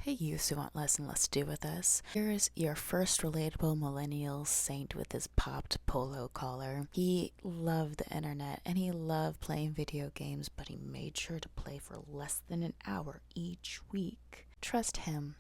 Hey youths who want less and less to do with us. Here is your first relatable millennial saint with his popped polo collar. He loved the internet and he loved playing video games, but he made sure to play for less than an hour each week. Trust him.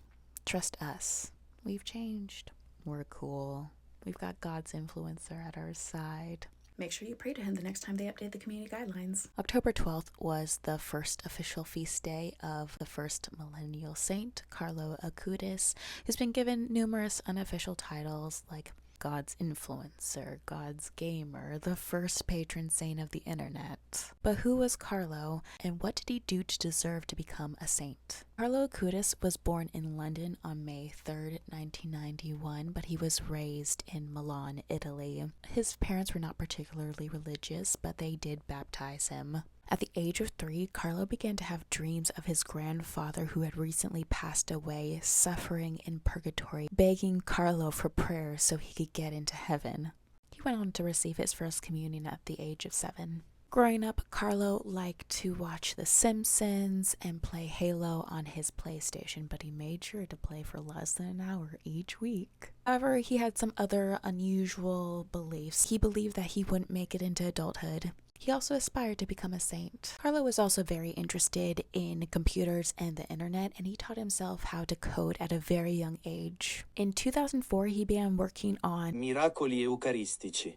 Trust us. We've changed. We're cool. We've got God's influencer at our side. Make sure you pray to him the next time they update the community guidelines. October 12th was the first official feast day of the first millennial saint, Carlo Acutis, who's been given numerous unofficial titles like God's influencer, God's gamer, the first patron saint of the internet. But who was Carlo, and what did he do to deserve to become a saint? Carlo Acutis was born in London on May 3rd, 1991, but he was raised in Milan, Italy. His parents were not particularly religious, but they did baptize him. At the age of 3, Carlo began to have dreams of his grandfather who had recently passed away, suffering in purgatory, begging Carlo for prayers so he could get into heaven. He went on to receive his first communion at the age of 7. Growing up, Carlo liked to watch The Simpsons and play Halo on his PlayStation, but he made sure to play for less than an hour each week. However, he had some other unusual beliefs. He believed that he wouldn't make it into adulthood. He also aspired to become a saint. Carlo was also very interested in computers and the internet, and he taught himself how to code at a very young age. In 2004, he began working on Miracoli Eucaristici.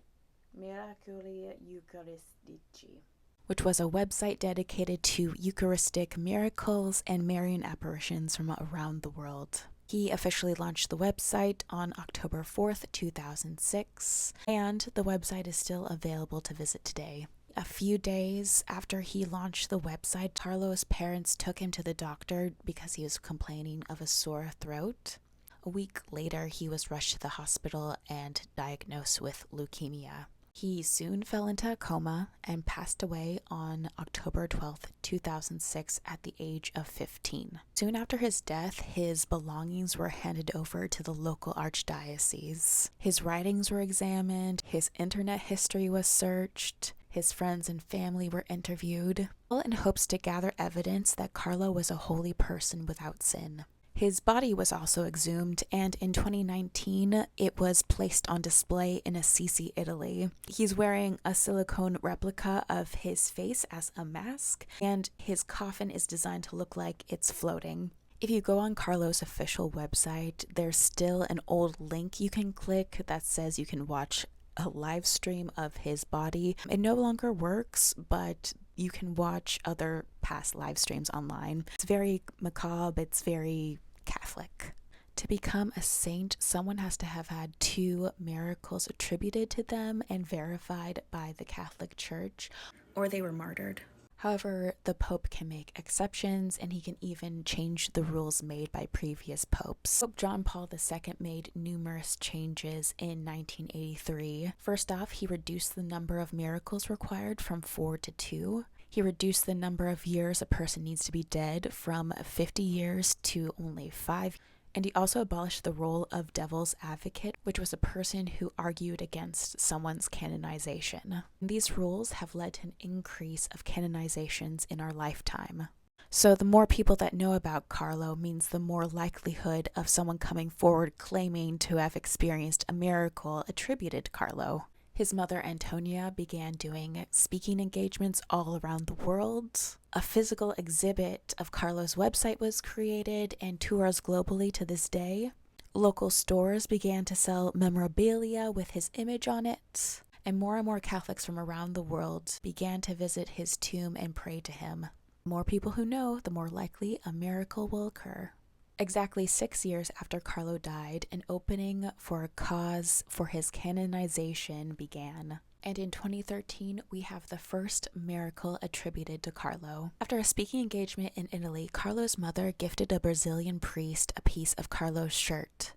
Which was a website dedicated to Eucharistic miracles and Marian apparitions from around the world. He officially launched the website on October 4th, 2006, and the website is still available to visit today. A few days after he launched the website, Carlo's parents took him to the doctor because he was complaining of a sore throat. A week later, he was rushed to the hospital and diagnosed with leukemia. He soon fell into a coma and passed away on October 12th, 2006 at the age of 15. Soon after his death, his belongings were handed over to the local archdiocese. His writings were examined, his internet history was searched, his friends and family were interviewed, all in hopes to gather evidence that Carlo was a holy person without sin. His body was also exhumed, and in 2019, it was placed on display in Assisi, Italy. He's wearing a silicone replica of his face as a mask, and his coffin is designed to look like it's floating. If you go on Carlo's official website, there's still an old link you can click that says you can watch a live stream of his body. It no longer works, but you can watch other past live streams online. It's very macabre, it's very Catholic. To become a saint, someone has to have had 2 miracles attributed to them and verified by the Catholic Church, Or they were martyred. However, the Pope can make exceptions, and he can even change the rules made by previous popes. Pope John Paul II made numerous changes in 1983. First off, he reduced the number of miracles required from 4 to 2. He reduced the number of years a person needs to be dead from 50 years to only 5. And he also abolished the role of devil's advocate, which was a person who argued against someone's canonization. These rules have led to an increase of canonizations in our lifetime. So the more people that know about Carlo means the more likelihood of someone coming forward claiming to have experienced a miracle attributed to Carlo. His mother, Antonia, began doing speaking engagements all around the world. A physical exhibit of Carlo's website was created and tours globally to this day. Local stores began to sell memorabilia with his image on it. And more Catholics from around the world began to visit his tomb and pray to him. The more people who know, the more likely a miracle will occur. Exactly 6 years after Carlo died, an opening for a cause for his canonization began. And in 2013, we have the first miracle attributed to Carlo. After a speaking engagement in Italy, Carlo's mother gifted a Brazilian priest a piece of Carlo's shirt.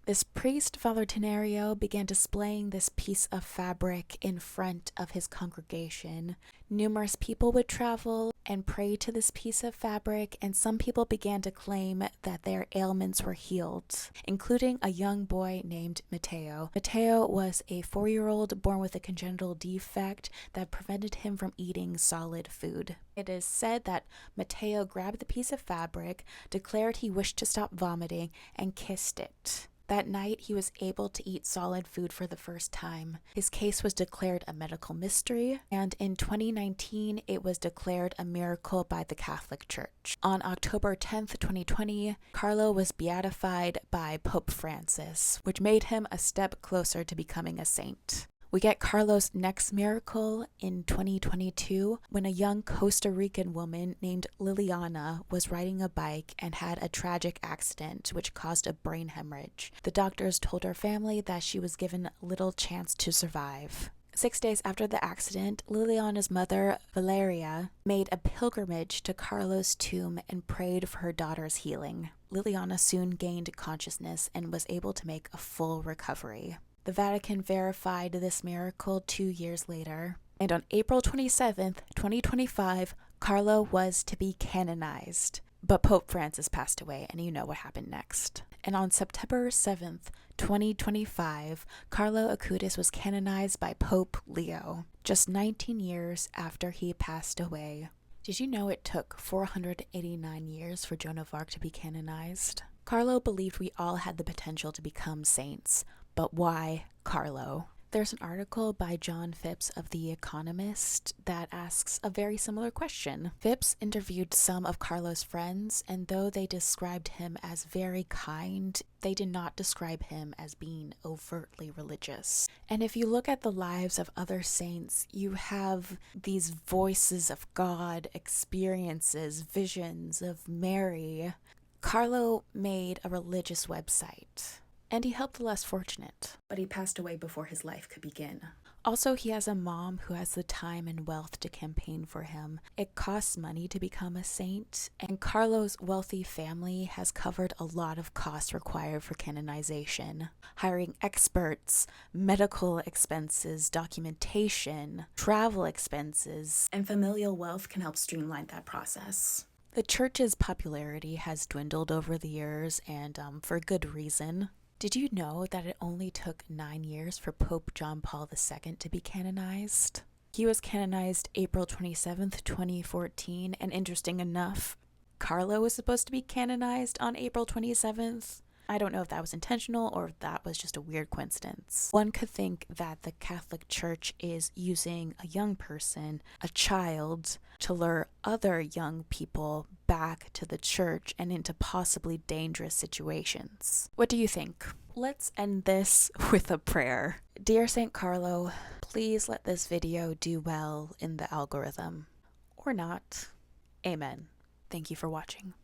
This priest, Father Tenario, began displaying this piece of fabric in front of his congregation. Numerous people would travel and pray to this piece of fabric, and some people began to claim that their ailments were healed, including a young boy named Matteo. Matteo was a 4-year-old born with a congenital defect that prevented him from eating solid food. It is said that Matteo grabbed the piece of fabric, declared he wished to stop vomiting, and kissed it. That night, he was able to eat solid food for the first time. His case was declared a medical mystery, and in 2019, it was declared a miracle by the Catholic Church. On October 10th, 2020, Carlo was beatified by Pope Francis, which made him a step closer to becoming a saint. We get Carlo's next miracle in 2022 when a young Costa Rican woman named Liliana was riding a bike and had a tragic accident which caused a brain hemorrhage. The doctors told her family that she was given little chance to survive. 6 days after the accident, Liliana's mother, Valeria, made a pilgrimage to Carlo's tomb and prayed for her daughter's healing. Liliana soon gained consciousness and was able to make a full recovery. The Vatican verified this miracle 2 years later, and on April 27th, 2025, Carlo was to be canonized. But Pope Francis passed away, and you know what happened next. And on September 7th, 2025, Carlo Acutis was canonized by Pope Leo, just 19 years after he passed away. Did you know it took 489 years for Joan of Arc to be canonized? Carlo believed we all had the potential to become saints. But why Carlo? There's an article by John Phipps of The Economist that asks a very similar question. Phipps interviewed some of Carlo's friends, and though they described him as very kind, they did not describe him as being overtly religious. And if you look at the lives of other saints, you have these voices of God, experiences, visions of Mary. Carlo made a religious website. And he helped the less fortunate. But he passed away before his life could begin. Also, he has a mom who has the time and wealth to campaign for him. It costs money to become a saint, and Carlo's wealthy family has covered a lot of costs required for canonization. Hiring experts, medical expenses, documentation, travel expenses. And familial wealth can help streamline that process. The church's popularity has dwindled over the years, and for good reason. Did you know that it only took 9 years for Pope John Paul II to be canonized? He was canonized April 27th, 2014, and interesting enough, Carlo was supposed to be canonized on April 27th. I don't know if that was intentional or if that was just a weird coincidence. One could think that the Catholic Church is using a young person, a child, to lure other young people back to the church and into possibly dangerous situations. What do you think? Let's end this with a prayer. Dear St. Carlo, please let this video do well in the algorithm. Or not. Amen. Thank you for watching.